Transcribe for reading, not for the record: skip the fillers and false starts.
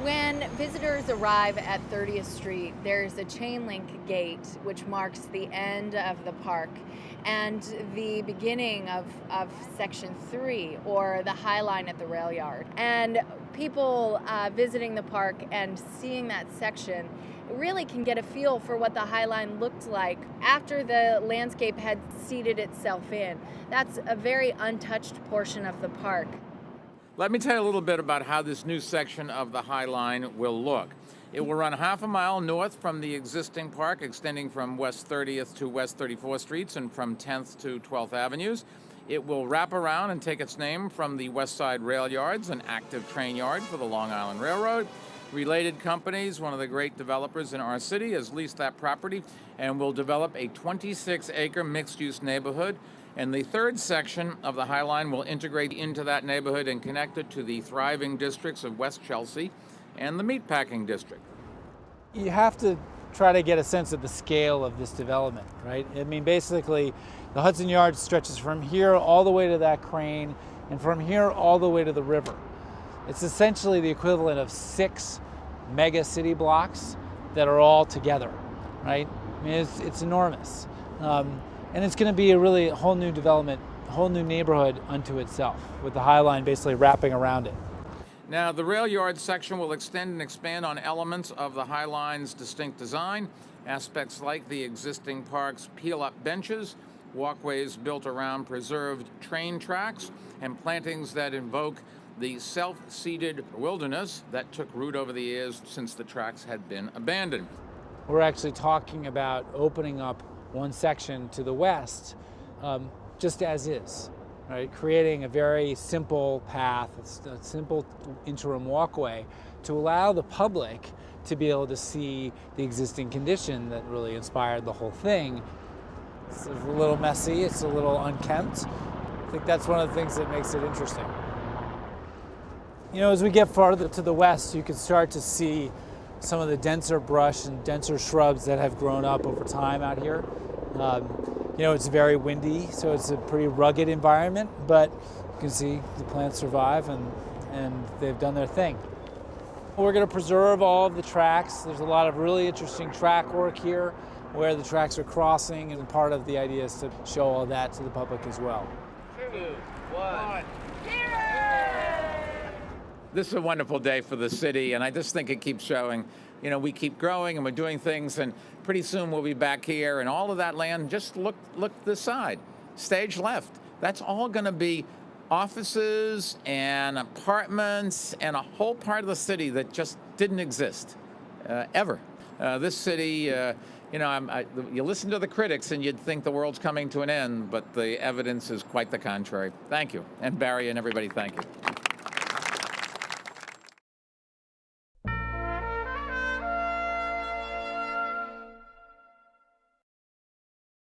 When visitors arrive at 30th Street, there's a chain link gate which marks the end of the park and the beginning of Section 3, or the High Line at the rail yard. And people visiting the park and seeing that section really can get a feel for what the High Line looked like after the landscape had seeded itself in. That's a very untouched portion of the park. Let me tell you a little bit about how this new section of the High Line will look. It will run half a mile north from the existing park, extending from West 30th to West 34th Streets and from 10th to 12th Avenues. It will wrap around and take its name from the West Side Rail Yards, an active train yard for the Long Island Railroad. Related Companies, one of the great developers in our city, has leased that property and will develop a 26-acre mixed-use neighborhood. And the third section of the High Line will integrate into that neighborhood and connect it to the thriving districts of West Chelsea and the Meatpacking District. You have to try to get a sense of the scale of this development, right? I mean, basically, the Hudson Yards stretches from here all the way to that crane, and from here all the way to the river. It's essentially the equivalent of 6 mega city blocks that are all together, right? I mean, it's enormous. And it's going to be a whole new development, a whole new neighborhood unto itself, with the High Line basically wrapping around it. Now, the rail yard section will extend and expand on elements of the High Line's distinct design, aspects like the existing park's peel-up benches, walkways built around preserved train tracks, and plantings that invoke the self-seeded wilderness that took root over the years since the tracks had been abandoned. We're actually talking about opening up one section to the west, just as is, right? Creating a very simple path, a simple interim walkway to allow the public to be able to see the existing condition that really inspired the whole thing. It's a little messy, it's a little unkempt. I think that's one of the things that makes it interesting. You know, as we get farther to the west, you can start to see some of the denser brush and denser shrubs that have grown up over time out here. You know, it's very windy, so it's a pretty rugged environment, but you can see the plants survive and they've done their thing. We're going to preserve all of the tracks. There's a lot of really interesting track work here where the tracks are crossing, and part of the idea is to show all that to the public as well. 2, 1. This is a wonderful day for the city, and I just think it keeps showing, you know, we keep growing and we're doing things, and pretty soon we'll be back here, and all of that land, just look this side, stage left. That's all going to be offices and apartments and a whole part of the city that just didn't exist ever. This city, you know, you listen to the critics and you'd think the world's coming to an end, but the evidence is quite the contrary. Thank you. And Barry and everybody, thank you.